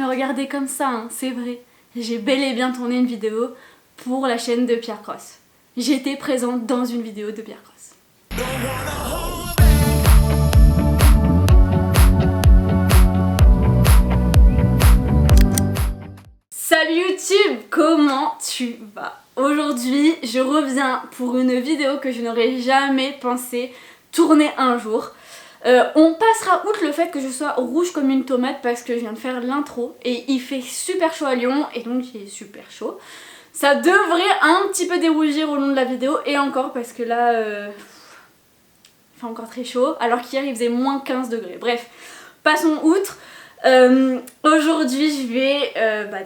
me regarder comme ça, hein, c'est vrai. J'ai bel et bien tourné une vidéo pour la chaîne de Pierre Cross. J'étais présente dans une vidéo de Pierre Cross. Salut YouTube, comment tu vas? Aujourd'hui, je reviens pour une vidéo que je n'aurais jamais pensé tourner un jour. On passera outre le fait que je sois rouge comme une tomate parce que je viens de faire l'intro et il fait super chaud à Lyon et donc il est super chaud. Ça devrait un petit peu dérougir au long de la vidéo et encore parce que là il fait encore très chaud alors qu'hier il faisait moins 15 degrés. Bref, passons outre. Aujourd'hui je vais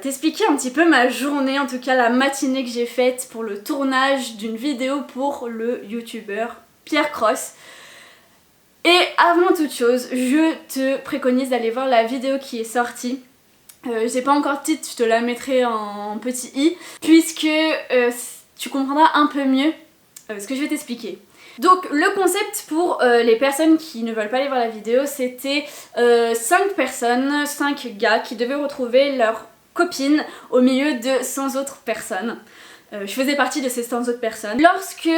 t'expliquer un petit peu ma journée, en tout cas la matinée que j'ai faite pour le tournage d'une vidéo pour le youtubeur Pierre Cross. Et avant toute chose, je te préconise d'aller voir la vidéo qui est sortie. J'ai pas encore de titre, je te la mettrai en petit i, puisque tu comprendras un peu mieux ce que je vais t'expliquer. Donc le concept pour les personnes qui ne veulent pas aller voir la vidéo, c'était 5 personnes, 5 gars qui devaient retrouver leur copine au milieu de 100 autres personnes. Je faisais partie de ces 100 autres personnes. Lorsque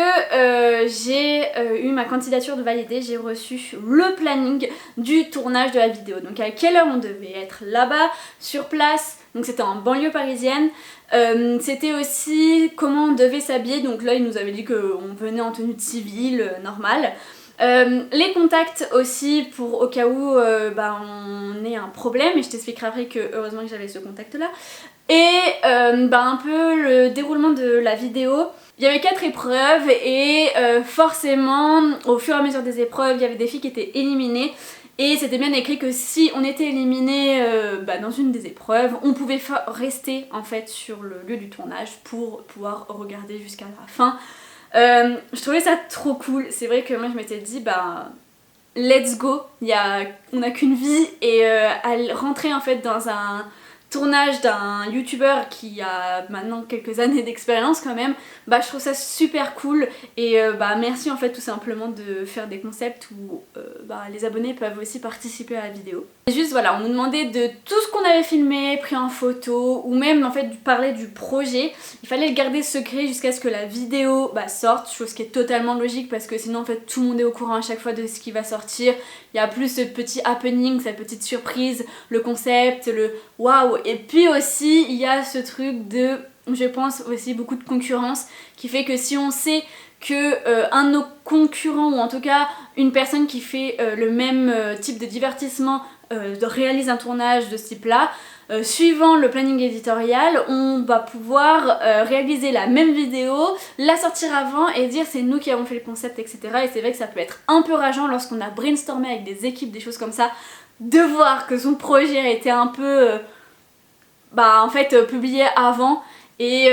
j'ai eu ma candidature de validée, j'ai reçu le planning du tournage de la vidéo. Donc à quelle heure on devait être là-bas, sur place, donc c'était en banlieue parisienne. C'était aussi comment on devait s'habiller, donc là il nous avait dit qu'on venait en tenue de civile, normale. Les contacts aussi pour au cas où on ait un problème, et je t'expliquerai après que heureusement que j'avais ce contact là. Et un peu le déroulement de la vidéo. Il y avait 4 épreuves et forcément au fur et à mesure des épreuves il y avait des filles qui étaient éliminées. Et c'était bien écrit que si on était éliminé dans une des épreuves, on pouvait rester en fait sur le lieu du tournage pour pouvoir regarder jusqu'à la fin. Je trouvais ça trop cool. C'est vrai que moi je m'étais dit let's go, on n'a qu'une vie, et à rentrer en fait dans un tournage d'un youtubeur qui a maintenant quelques années d'expérience quand même, je trouve ça super cool. Et merci en fait tout simplement de faire des concepts où les abonnés peuvent aussi participer à la vidéo. Et juste voilà, on nous demandait de tout ce qu'on avait filmé, pris en photo, ou même en fait parler du projet. Il fallait le garder secret jusqu'à ce que la vidéo sorte, chose qui est totalement logique parce que sinon en fait tout le monde est au courant à chaque fois de ce qui va sortir. Il y a plus ce petit happening, cette petite surprise, le concept, le waouh. Et puis aussi il y a ce truc de, je pense aussi beaucoup de concurrence qui fait que si on sait que un de nos concurrents, ou en tout cas une personne qui fait le même type de divertissement réalise un tournage de ce type là, suivant le planning éditorial, on va pouvoir réaliser la même vidéo, la sortir avant et dire c'est nous qui avons fait le concept, etc. Et c'est vrai que ça peut être un peu rageant lorsqu'on a brainstormé avec des équipes, des choses comme ça, de voir que son projet a été un peu publié avant et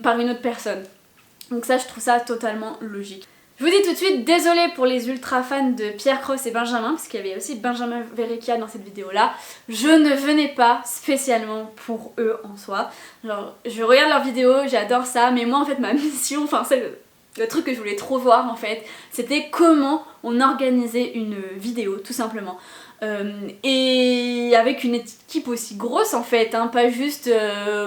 par une autre personne. Donc ça, je trouve ça totalement logique. Je vous dis tout de suite, désolée pour les ultra fans de Pierre Cross et Benjamin, parce qu'il y avait aussi Benjamin Verrecchia dans cette vidéo là. Je ne venais pas spécialement pour eux en soi. Genre, je regarde leurs vidéos, j'adore ça, mais moi en fait ma mission, c'est le truc que je voulais trop voir en fait, c'était comment on organisait une vidéo tout simplement. Et avec une équipe aussi grosse en fait, pas juste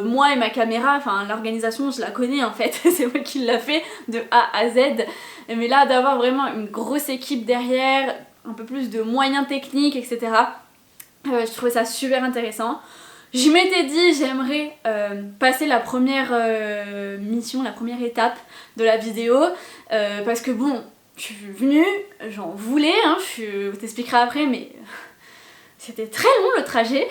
moi et ma caméra, l'organisation je la connais en fait, c'est moi qui l'a fait de A à Z, mais là d'avoir vraiment une grosse équipe derrière, un peu plus de moyens techniques, etc. Je trouvais ça super intéressant. Je m'étais dit j'aimerais passer la première mission, la première étape de la vidéo, parce que bon, je suis venue, j'en voulais, je t'expliquerai après, mais c'était très long le trajet.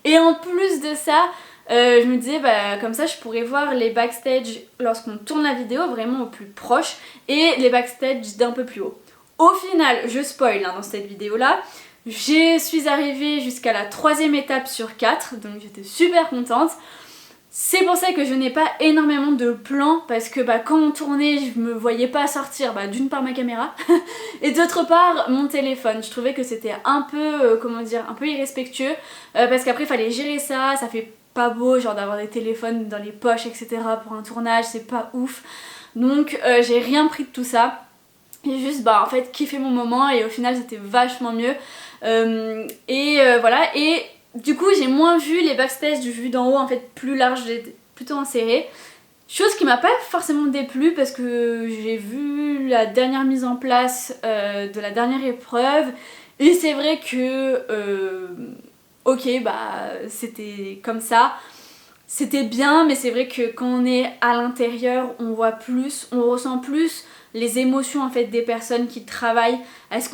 Et en plus de ça, je me disais comme ça je pourrais voir les backstage lorsqu'on tourne la vidéo vraiment au plus proche et les backstage d'un peu plus haut. Au final, je spoil dans cette vidéo là, je suis arrivée jusqu'à la 3e étape sur 4, donc j'étais super contente. C'est pour ça que je n'ai pas énormément de plans, parce que quand on tournait je me voyais pas sortir d'une part ma caméra et d'autre part mon téléphone. Je trouvais que c'était un peu un peu irrespectueux, parce qu'après il fallait gérer ça, ça fait pas beau genre d'avoir des téléphones dans les poches, etc. pour un tournage, c'est pas ouf. Donc j'ai rien pris de tout ça. J'ai juste en fait kiffé mon moment et au final c'était vachement mieux. Voilà, et Du coup j'ai moins vu les backstage du vue d'en haut en fait plus large, j'étais plutôt en serré. Chose qui m'a pas forcément déplu parce que j'ai vu la dernière mise en place de la dernière épreuve et c'est vrai que ok bah c'était comme ça, c'était bien mais c'est vrai que quand on est à l'intérieur on voit plus, on ressent plus les émotions en fait des personnes qui travaillent. Est-ce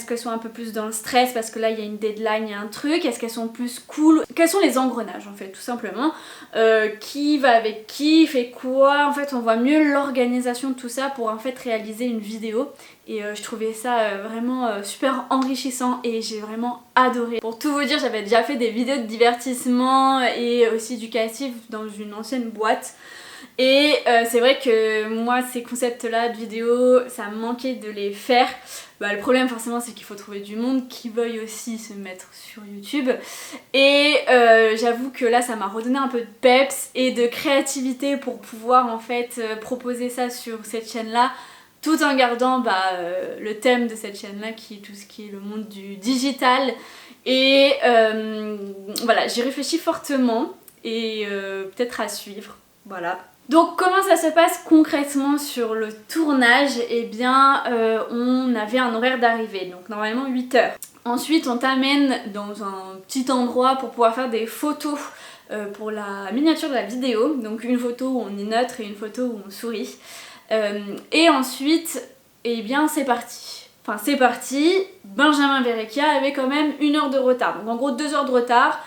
qu'elles sont un peu plus dans le stress parce que là il y a une deadline, il y a un truc, est-ce qu'elles sont plus cool, quels sont les engrenages en fait tout simplement, qui va avec qui, fait quoi, en fait on voit mieux l'organisation de tout ça pour en fait réaliser une vidéo et je trouvais ça vraiment super enrichissant et j'ai vraiment adoré. Pour tout vous dire j'avais déjà fait des vidéos de divertissement et aussi éducatives dans une ancienne boîte. Et c'est vrai que moi ces concepts là de vidéos ça me manquait de les faire. Bah, le problème forcément c'est qu'il faut trouver du monde qui veuille aussi se mettre sur YouTube. Et j'avoue que là ça m'a redonné un peu de peps et de créativité pour pouvoir en fait proposer ça sur cette chaîne là. Tout en gardant le thème de cette chaîne là qui est tout ce qui est le monde du digital. Et voilà j'y réfléchis fortement et peut-être à suivre. Voilà. Donc comment ça se passe concrètement sur le tournage? Eh bien on avait un horaire d'arrivée, donc normalement 8h. Ensuite on t'amène dans un petit endroit pour pouvoir faire des photos pour la miniature de la vidéo. Donc une photo où on est neutre et une photo où on sourit. Et ensuite, eh bien c'est parti. Enfin c'est parti, Benjamin Verrecchia avait quand même 1 heure de retard. Donc en gros 2 heures de retard.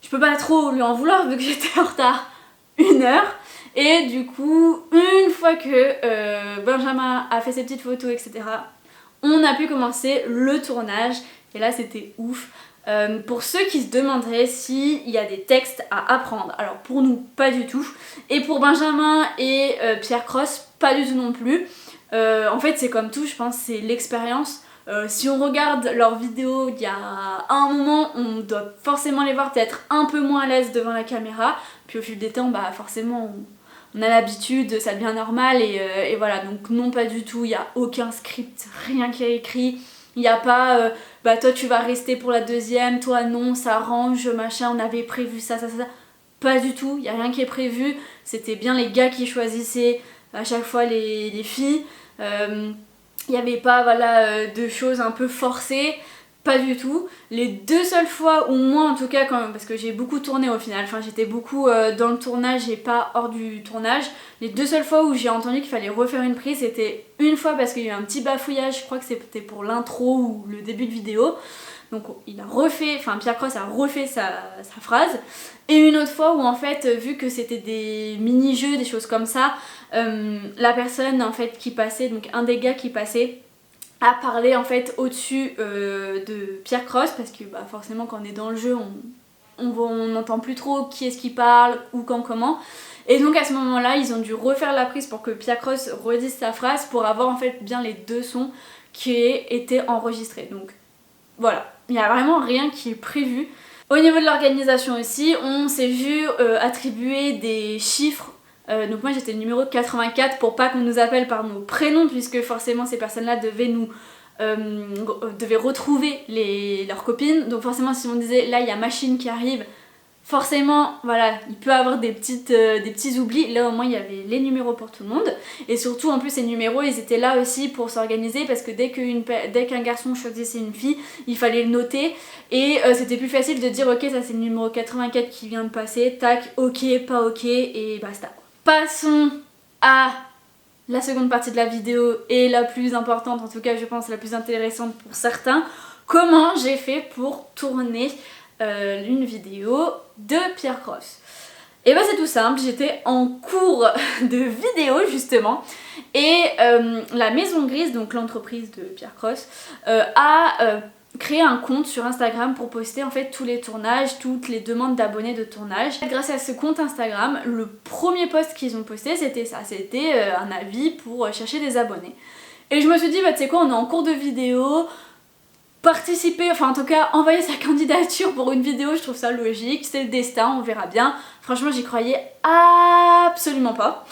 Je peux pas trop lui en vouloir vu que j'étais en retard 1 heure. Et du coup, une fois que Benjamin a fait ses petites photos, etc., on a pu commencer le tournage. Et là, c'était ouf. Pour ceux qui se demanderaient s'il y a des textes à apprendre, alors pour nous, pas du tout. Et pour Benjamin et Pierre Cross, pas du tout non plus. En fait, c'est comme tout, je pense, c'est l'expérience. Si on regarde leurs vidéos il y a un moment, on doit forcément les voir peut-être un peu moins à l'aise devant la caméra. Puis au fil des temps, forcément, on a l'habitude, ça devient normal et voilà. Donc non, pas du tout, il n'y a aucun script, rien qui est écrit. Il n'y a pas, toi tu vas rester pour la deuxième, toi non, ça arrange, machin, on avait prévu ça. Pas du tout, il n'y a rien qui est prévu. C'était bien les gars qui choisissaient à chaque fois les filles. Il n'y avait pas de choses un peu forcées, pas du tout. Les 2 seules fois, ou moi en tout cas, parce que j'ai beaucoup tourné au final, enfin j'étais beaucoup dans le tournage et pas hors du tournage. Les 2 seules fois où j'ai entendu qu'il fallait refaire une prise, c'était une fois parce qu'il y a eu un petit bafouillage, je crois que c'était pour l'intro ou le début de vidéo. Donc il a refait, Pierre Cross a refait sa phrase. Et une autre fois où en fait, vu que c'était des mini-jeux, des choses comme ça, la personne en fait qui passait, donc un des gars qui passait, a parlé en fait au-dessus de Pierre Cross parce que forcément quand on est dans le jeu, on n'entend plus trop qui est-ce qui parle, ou quand, comment. Et donc à ce moment-là, ils ont dû refaire la prise pour que Pierre Cross redise sa phrase pour avoir en fait bien les 2 sons qui étaient enregistrés. Donc voilà, il n'y a vraiment rien qui est prévu. Au niveau de l'organisation aussi, on s'est vu attribuer des chiffres. Donc moi j'étais le numéro 84 pour pas qu'on nous appelle par nos prénoms puisque forcément ces personnes-là devaient retrouver leurs copines. Donc forcément si on disait là il y a machine qui arrive, forcément voilà il peut avoir des petits oublis. Là au moins il y avait les numéros pour tout le monde et surtout en plus ces numéros ils étaient là aussi pour s'organiser parce que dès qu'un garçon choisissait une fille il fallait le noter et c'était plus facile de dire ok ça c'est le numéro 84 qui vient de passer, tac, ok, pas ok et basta. Passons à la seconde partie de la vidéo et la plus importante, en tout cas je pense la plus intéressante pour certains. Comment j'ai fait pour tourner une vidéo de Pierre Cross? Et c'est tout simple, j'étais en cours de vidéo justement et la Maison Grise, donc l'entreprise de Pierre Cross, a créé un compte sur Instagram pour poster en fait tous les tournages, toutes les demandes d'abonnés de tournage. Grâce à ce compte Instagram, le premier post qu'ils ont posté c'était ça, c'était un avis pour chercher des abonnés. Et je me suis dit tu sais quoi, on est en cours de vidéo, participer, enfin en tout cas envoyer sa candidature pour une vidéo, je trouve ça logique, c'est le destin, on verra bien. Franchement j'y croyais absolument pas.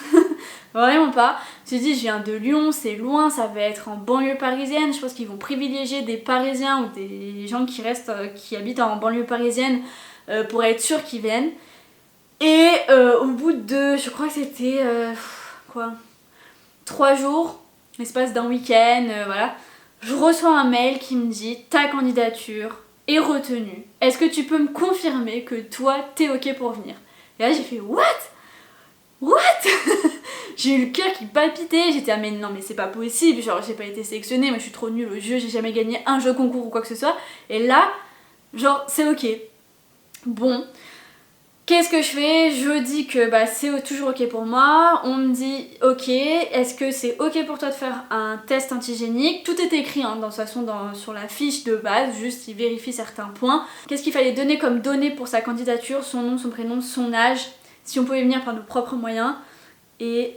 Vraiment pas. Je me suis dit, je viens de Lyon, c'est loin, ça va être en banlieue parisienne. Je pense qu'ils vont privilégier des Parisiens ou des gens qui restent, qui habitent en banlieue parisienne pour être sûrs qu'ils viennent. Et au bout de, je crois que c'était, 3 jours, l'espace d'un week-end, voilà. Je reçois un mail qui me dit, ta candidature est retenue. Est-ce que tu peux me confirmer que toi, t'es ok pour venir? Et là, j'ai fait, what? J'ai eu le cœur qui palpitait, j'étais mais non mais c'est pas possible, genre j'ai pas été sélectionnée, moi je suis trop nulle au jeu, j'ai jamais gagné un jeu concours ou quoi que ce soit, et là, genre c'est ok. Bon, qu'est-ce que je fais? Je dis que bah c'est toujours ok pour moi, on me dit ok, est-ce que c'est ok pour toi de faire un test antigénique? Tout est écrit hein, de toute façon sur la fiche de base, juste il vérifie certains points. Qu'est-ce qu'il fallait donner comme données pour sa candidature? Son nom, son prénom, son âge, si on pouvait venir par nos propres moyens. Et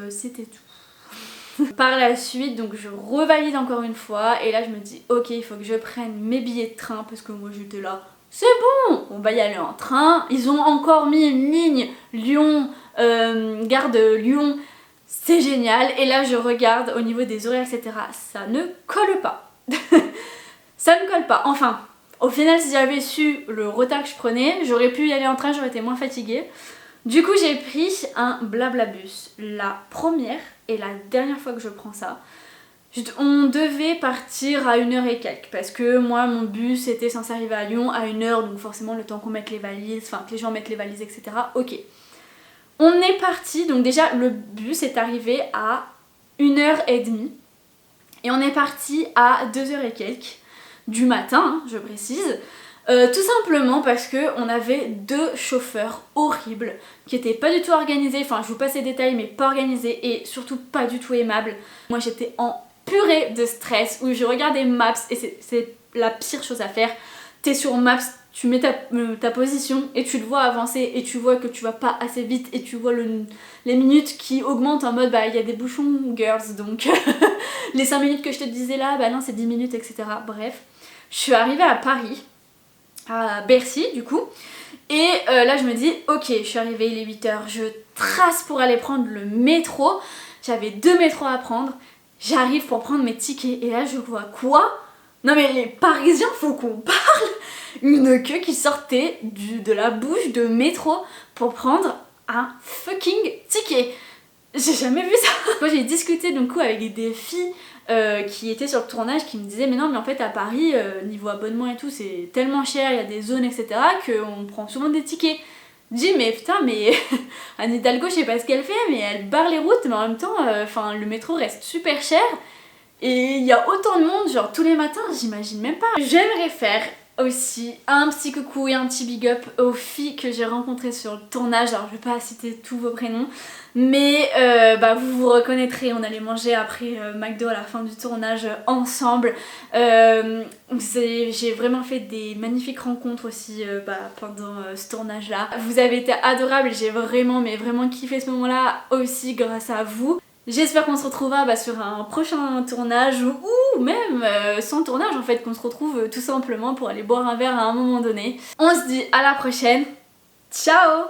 c'était tout. Par la suite, donc je revalide encore une fois et là je me dis ok, il faut que je prenne mes billets de train parce que moi j'étais là, c'est bon, on va y aller en train. Ils ont encore mis une ligne Lyon, gare de Lyon, c'est génial. Et là je regarde au niveau des horaires etc, ça ne colle pas. Ça ne colle pas, enfin au final si j'avais su le retard que je prenais, j'aurais pu y aller en train, j'aurais été moins fatiguée. Du coup j'ai pris un Blablabus, la première et la dernière fois que je prends ça. On devait partir à 1h et quelques parce que moi mon bus était censé arriver à Lyon à 1h, donc forcément le temps qu'on mette les valises, enfin que les gens mettent les valises etc. Ok. On est parti, donc déjà le bus est arrivé à 1h30 et on est parti à 2h et quelques du matin, hein, je précise. Tout simplement parce que on avait 2 chauffeurs horribles qui étaient pas du tout organisés, enfin je vous passe les détails mais pas organisés et surtout pas du tout aimables. Moi j'étais en purée de stress où je regardais Maps et c'est la pire chose à faire. T'es sur Maps, tu mets ta position et tu le vois avancer et tu vois que tu vas pas assez vite et tu vois les minutes qui augmentent en mode bah il y a des bouchons girls donc les 5 minutes que je te disais là bah non c'est 10 minutes etc. Bref, je suis arrivée à Paris, à Bercy du coup, et là je me dis ok je suis arrivée, il est 8h, je trace pour aller prendre le métro, j'avais 2 métros à prendre, j'arrive pour prendre mes tickets et là je vois quoi? Non mais les Parisiens faut qu'on parle, une queue qui sortait de la bouche de métro pour prendre un fucking ticket. J'ai jamais vu ça. Moi j'ai discuté du coup avec des filles qui étaient sur le tournage qui me disaient mais non mais en fait à Paris niveau abonnement et tout c'est tellement cher, il y a des zones etc qu'on prend souvent des tickets. Je dis mais putain mais Anne Hidalgo je sais pas ce qu'elle fait mais elle barre les routes mais en même temps le métro reste super cher et il y a autant de monde genre tous les matins, j'imagine même pas. J'aimerais faire aussi un petit coucou et un petit big up aux filles que j'ai rencontrées sur le tournage. Alors je vais pas citer tous vos prénoms mais vous vous reconnaîtrez, on allait manger après McDo à la fin du tournage ensemble. J'ai vraiment fait des magnifiques rencontres aussi pendant ce tournage là. Vous avez été adorables, j'ai vraiment kiffé ce moment là aussi grâce à vous. J'espère qu'on se retrouvera sur un prochain tournage ou même sans tournage en fait, qu'on se retrouve tout simplement pour aller boire un verre à un moment donné. On se dit à la prochaine, ciao!